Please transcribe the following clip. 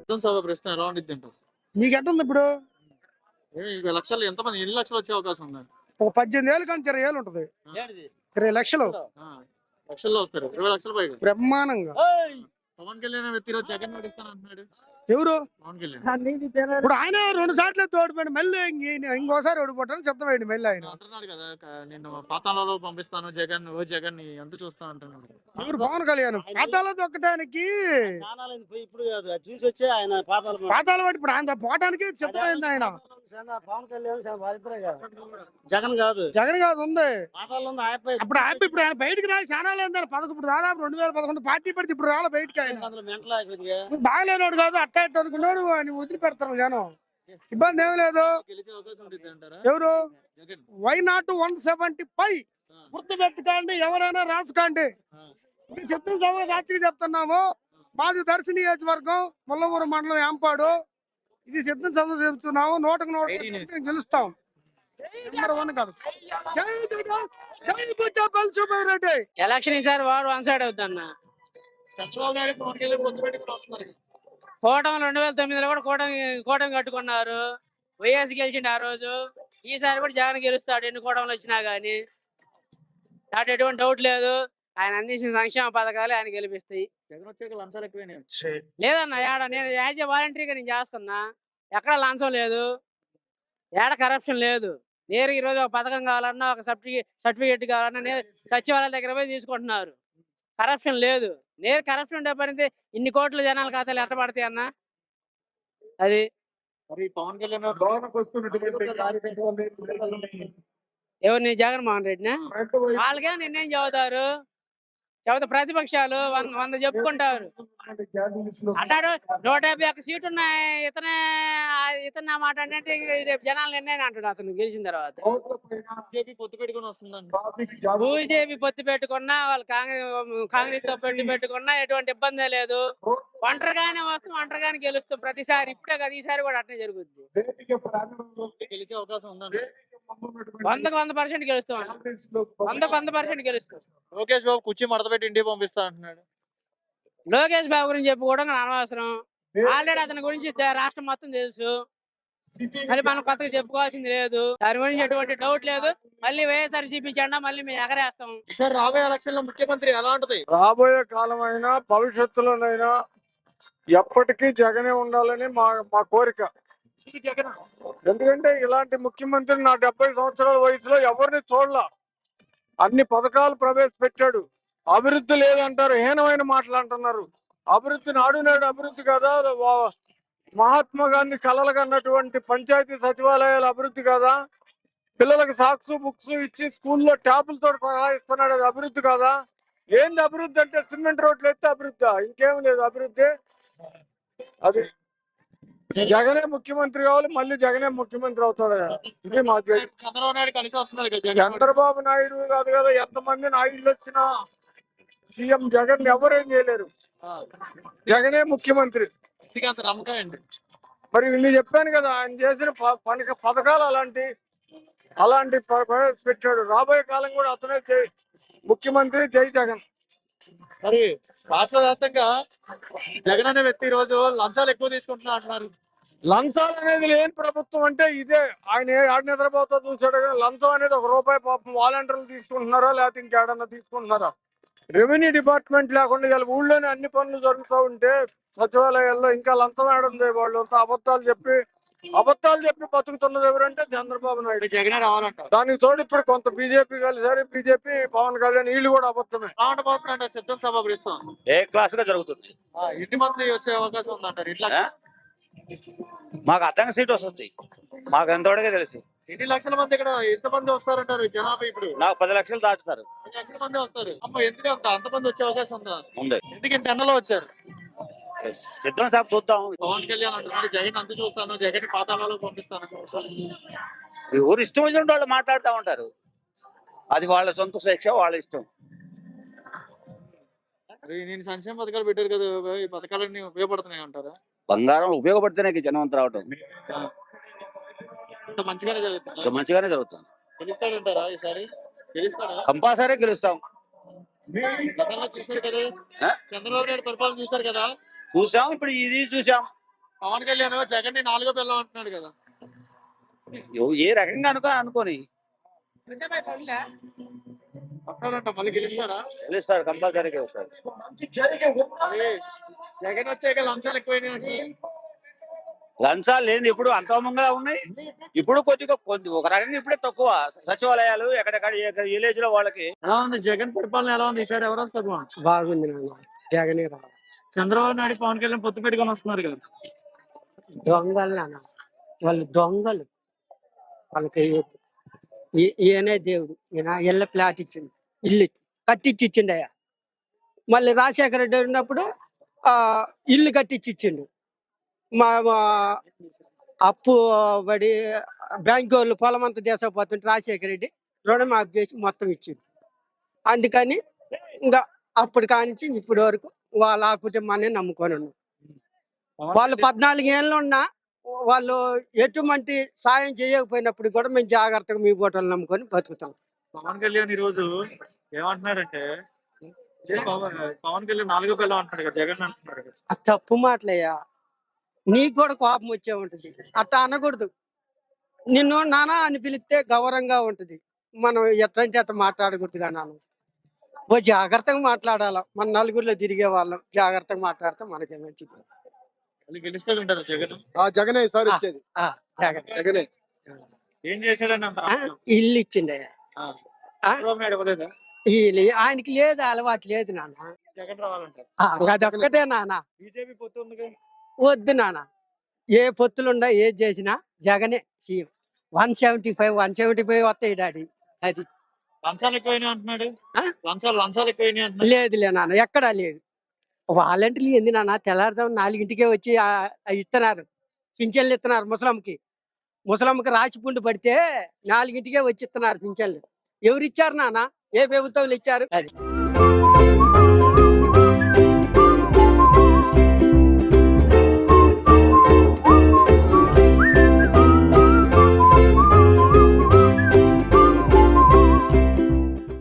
సిద్ధం సభ ప్రశ్న ఎలా ఉండిద్ది అంటారు? మీకు ఎట్టుంది ఇప్పుడు? 20 లక్షలు ఎంతమంది ఎన్ని లక్షలు వచ్చే అవకాశం ఉంది? ఒక 18 ఏళ్ళు కానీ 20 ఏళ్ళు ఉంటుంది. 20 లక్షలు లక్షల్లో వస్తారు. 20 లక్షల పైగా బ్రహ్మాండంగా. పవన్ కళ్యాణ్ వ్యక్తి జగన్ నడుస్తాను అంటున్నాడు. ఎవరు? పవన్ కళ్యాణ్ ఇప్పుడు ఆయన 2 సార్లు తోడిపోయింది, మళ్ళీ ఇంకోసారి ఓడిపోవటానికి సిద్ధమైంది మళ్ళీ ఆయన. అంటున్నాడు కదా, నేను పాతాళంలో పంపిస్తాను జగన్, ఓ జగన్ ని ఎంత చూస్తా అంటున్నాడు. ఎవరు? పవన్ కళ్యాణ్ పాతాళ దొక్కడానికి పాతాళం అంటే ఇప్పుడు ఆయన పోవటానికి సిద్ధమైంది ఆయన. జగన్ కాదు, జగన్ కాదు ఉంది అప్పుడు ఆయన. ఇప్పుడు ఆయన బయటకు రాలి చాలా లేదు. ఇప్పుడు దాదాపు 2011 పార్టీ పెడితే ఇప్పుడు రాలే బయటకి ఆయన. బాగలేనోడు కాదు, అట్ట అనుకున్నాడు ఆయన వదిలిపెడతారు జనం. ఇబ్బంది ఏమి లేదు. ఎవరు? వై నాట్ 175 గుర్తు పెట్టుకోండి, ఎవరైనా రాసుకోండి. ఇది సిద్ధం సభ సాక్షిగా చెప్తున్నాము. మాది దర్శి నియోజకవర్గం, ముల్లమూరు మండలం, ఏంపాడు. ఇది సిద్ధం సభ చెప్తున్నాము. 100కు 100 గెలుస్తాం. నెంబర్ 1 కాదు. ఎలక్షన్ ఈసారి వాడు వన్ సైడ్ అవుతాన్న. కూటమి 2009లో కూడా కూటమి కట్టుకున్నారు. వైఎస్ గెలిచిండు ఆ రోజు. ఈసారి కూడా జగన్ గెలుస్తాడు ఎన్ని కూటమిలు వచ్చినా గానీ. దాంట్లో ఎటువంటి డౌట్ లేదు. ఆయన అందించిన సంక్షేమ పథకాలు ఆయన గెలిపిస్తాయి. లేదన్న ఏడ నేను యాజ్ ఏ వాలంటరీగా నేను చేస్తున్నా. ఎక్కడ లంచం లేదు, ఏడ కరప్షన్ లేదు. నేరు ఈ రోజు ఒక పథకం కావాలన్నా, ఒక సర్టిఫికేట్ కావాలన్నా నేను సచివాలయం దగ్గర పోయి తీసుకుంటున్నారు. కరప్షన్ లేదు. నేరు కరప్షన్ ఉండే పడితే ఇన్ని కోట్ల జనాల ఖాతాలు ఎట్ట పడతాయి అన్న? అది పవన్ కళ్యాణ్ ఎవరిని? జగన్మోహన్ రెడ్డినా? వాళ్ళకే నిర్ణయం చెబుతారు. చెబుతా ప్రతిపక్షాలు 100 చెప్పుకుంటారు. అంటాడు 151 సీటు ఉన్నాయి, ఇతనే మాట అంటే రేపు జనాలు నిర్ణయం అంటాడు అతను గెలిచిన తర్వాత. బీజేపీ పొత్తు పెట్టుకున్నా, వాళ్ళు కాంగ్రెస్ తో పొత్తు పెట్టుకున్నా ఎటువంటి ఇబ్బంది లేదు. ఒంటరిగానే వస్తాం, ఒంటరిగానే గెలుస్తాం ప్రతిసారి. ఇప్పుడే కదా, ఈసారి కూడా అట్నే జరుగుద్ది. గెలిచే అవకాశం ఉందండి. 100% గెలుస్తాం. 100% గెలుస్తాం. లోకేష్ బాబు కుర్చీ మడత పెట్టి ఇంటికి పంపిస్తా అంటున్నాడు. లోకేష్ బాబు గురించి చెప్పుకోవడం అనవసరం. ఆల్రెడీ అతని గురించి రాష్ట్రం మొత్తం తెలుసు. మళ్ళీ మనం కొత్తగా చెప్పుకోవాల్సింది లేదు. దాని గురించి ఎటువంటి డౌట్ లేదు. మళ్ళీ వైఎస్ఆర్సీపీ జెండా మళ్ళీ మేము ఎగరేస్తాం. సార్ రాబోయే ఎలక్షన్ లో ముఖ్యమంత్రి ఎలా ఉంటది? రాబోయే కాలం అయినా భవిష్యత్తులోనైనా ఎప్పటికీ జగనే ఉండాలని మా కోరిక. ఎందుకంటే ఇలాంటి ముఖ్యమంత్రి నా 70 సంవత్సరాల వయసులో ఎవరిని చూడలా. అన్ని పథకాలు ప్రవేశపెట్టాడు. అభివృద్ధి లేదంటారు, హీనమైన మాటలు అంటున్నారు. అభివృద్ధి నాడు నేడు అభివృద్ధి కదా, మహాత్మా గాంధీ కలలుగా అన్నటువంటి పంచాయతీ సచివాలయాల అభివృద్ధి కదా, పిల్లలకు సాక్స్ బుక్స్ ఇచ్చి స్కూల్లో ట్యాబులతో సహా ఇస్తున్నాడు, అది అభివృద్ధి కదా? ఏంది అభివృద్ధి అంటే? సిమెంట్ రోడ్లు ఎత్తే అభివృద్ధి, ఇంకేం లేదు అభివృద్ధి. అది జగనే ముఖ్యమంత్రి కావాలి, మళ్ళీ జగనే ముఖ్యమంత్రి అవుతాడు. ఇది మా చంద్రబాబు నాయుడు కలిసి వస్తున్నారు కదా. చంద్రబాబు నాయుడు కాదు కదా, ఎంతమంది నాయుడులు వచ్చినా సీఎం జగన్ ఎవరేం చేయలేరు. జగనే ముఖ్యమంత్రి. మరి నేను చెప్పాను కదా, ఆయన చేసిన పథకాలు అలాంటి పెట్టాడు. రాబోయే కాలం కూడా అతనే ముఖ్యమంత్రి. జై జగన్. మరి రాష్ట్ర వ్యాప్తంగా జగన్ అనే వ్యక్తి ఈ రోజు లంచాలు ఎక్కువ తీసుకుంటున్నా అంటున్నారు. లంచాలు అనేది లేని ప్రభుత్వం అంటే ఇదే. ఆయన ఆడ నిద్రపోతా చూసాడు కానీ లంచం అనేది ₹1 పాపం వాలంటీర్లు తీసుకుంటున్నారా, లేకపోతే ఇంకేడన్నా తీసుకుంటున్నారా? రెవెన్యూ డిపార్ట్మెంట్ లేకుండా ఇలా ఊళ్ళోనే అన్ని పనులు జరుగుతూ ఉంటే సచివాలయాల్లో ఇంకా లంచం ఆడుంది. వాళ్ళు అబద్ధాలు చెప్పి బతుకుతున్నది ఎవరంటే చంద్రబాబు నాయుడు. జగన్ రావాలంట. దానికి తోడు ఇప్పుడు కొంత బీజేపీ కలిసారు. బీజేపీ పవన్ కళ్యాణ్ వీళ్ళు కూడా అబద్ధమే. సిద్ధం సభ ఏ క్లాస్ గా జరుగుతుంది. ఎన్ని మంది వచ్చే అవకాశం ఉందంటారు? ఇట్లా మాకు అర్థంగా సీట్ వస్తుంది. మాకు ఎంతవరకే తెలుసు. ఎన్ని లక్షల మంది ఇక్కడ ఎంతమంది వస్తారంటారు జనాభా? ఇప్పుడు నాకు 10 లక్షలు దాటుతారు. 10 లక్షల మంది వస్తారు. ఎందుకు అంతమంది వచ్చే అవకాశం ఉందా? ఉంది. ఎందుకు ఇంత ఎండలో వచ్చారు? సిద్ధం సాబ్ చూద్దాం. పవన్ కళ్యాణ్ అంటున్నాడు జగన్ అంత చూస్తాను, జగన్ పాతాళాలు పంపిస్తాను. ఎవరు ఇష్టం వచ్చినట్టు వాళ్ళు మాట్లాడుతూ ఉంటారు. అది వాళ్ళ సొంత శిక్ష, వాళ్ళ ఇష్టం. నేను సంక్షేమ పథకాలు పెట్టారు కదా, ఈ పథకాలన్నీ ఉపయోగపడుతున్నాయి అంటారా? బంగారం ఉపయోగపడితేనే జనం అంతా రావటం. మంచిగానే జరుగుతుంది. మంచిగానే జరుగుతుంది. గెలుస్తాడంటారా ఈసారి? గెలుస్తాడా? కంపల్సరీ గెలుస్తాం. చూసారు కదా, చంద్రబాబు నాయుడు పరిపాలన చూసారు కదా. చూసాం, ఇప్పుడు ఇది చూసాం. పవన్ కళ్యాణ్ జగన్ ని 4వ పిల్ల అంటున్నాడు కదా. ఏ రకంగా అనుకోని వస్తాడంట, మళ్ళీ గెలుస్తాడా? గెలుస్తాడు, కంపల్సరీ గెలుస్తాడు. మరి జగన్ వచ్చాక లంచాలు ఎక్కువైనాయి అంటే లంచాలు లేని ఇప్పుడు అంతమంగా ఉన్నాయి. ఇప్పుడు కొద్దిగా ఒక రకంగా ఇప్పుడే తక్కువ సచివాలయాలు ఎక్కడెక్కడ విలేజ్ లో వాళ్ళకి. ఎలా ఉంది జగన్ పరిపాలన, ఎలా ఉంది ఈసారి ఎవరు వస్తారు? బాగుంది నాన్న, జగనే రావాలి. చంద్రబాబు నాయుడు పవన్ కళ్యాణ్ పొత్తు పెట్టుకొని వస్తున్నారు కదా. దొంగలు నాన్న, వాళ్ళు దొంగలు. వాళ్ళకి ఈయనే దేవుడు. ఈయన ఇళ్ళ ప్లాట్ ఇచ్చిండు, ఇల్లు కట్టించి ఇచ్చిండు అయ్యా. మళ్ళీ రాజశేఖర రెడ్డి ఉన్నప్పుడు ఇల్లు కట్టించి ఇచ్చిండు. మా అప్పు పడి బ్యాంకు వాళ్ళు పొలం అంతా దేశపోతుంటే రాజశేఖర రెడ్డి రుణమాఫీ చేసి మొత్తం ఇచ్చిండు. అందుకని ఇంకా అప్పుడు కానించి ఇప్పటి వరకు వాళ్ళ ఆ కుటుంబాన్ని నమ్ముకొని ఉన్నాం. వాళ్ళు 14 ఏళ్ళు ఉన్నా వాళ్ళు ఎటువంటి సాయం చేయకపోయినప్పుడు కూడా మేము జాగ్రత్తగా మీ బోటలు నమ్ముకొని బతుకుతాం. పవన్ కళ్యాణ్ ఈ రోజు ఏమంటున్నాడంటే పవన్ కళ్యాణ్ 4వ పిల్ల అంటున్నాడు కదా, జగన్ అంటున్నాడు కదా. ఆ తప్పు మాటలయ్యా, నీకు కూడా కోపం వచ్చే ఉంటది. అట్లా అనకూడదు. నిన్ను నానా అని పిలిస్తే గౌరవంగా ఉంటది. మనం ఎట్లంటే అట్లా మాట్లాడకూడదు కదా నాన్న. ఓ జాగ్రత్తగా మాట్లాడాలా. మన నలుగురిలో తిరిగే వాళ్ళం జాగ్రత్తగా మాట్లాడితే మనకే మంచిది. మళ్ళీ గెలుస్తాడంటారు జగన్. జగనే సార్ ఇచ్చేది. జాగ్రత్త. జగనే. ఏం చేశాడని అంత ఇల్లు ఇచ్చిండయ్యా. చంద్రబాబు నాయుడు ఇవ్వలేదా? ఆయనకి లేదు, అలవాటు లేదు నాన్న. జగన్ రావాలంటారు. అదొక్కటే నాన్న. బీజేపీ పొత్తు ఉంది కదా. వద్దు నాన్న, ఏ పొత్తులుండా ఏది చేసినా జగనే సీఎం. 175 వస్తాయి డాడీ. అది లంచాలు ఎక్కువైనాయి అంటున్నాడు. ఆ? లంచాలు ఎక్కువైనాయి అంటున్నాడు. లేదులే నాన్న, ఎక్కడా లేదు. వాలంటీర్లు ఏంది నాన్న, తెల్లారుదాం 4ంటికే వచ్చి ఇస్తున్నారు, పింఛన్లు ఇస్తున్నారు. ముసలమ్మకి రాసిపుండు పడితే 4ంటికే వచ్చి ఇస్తున్నారు పింఛన్లు. ఎవరు ఇచ్చారు నాన్న? ఏ ప్రభుత్వం ఇచ్చారు? అది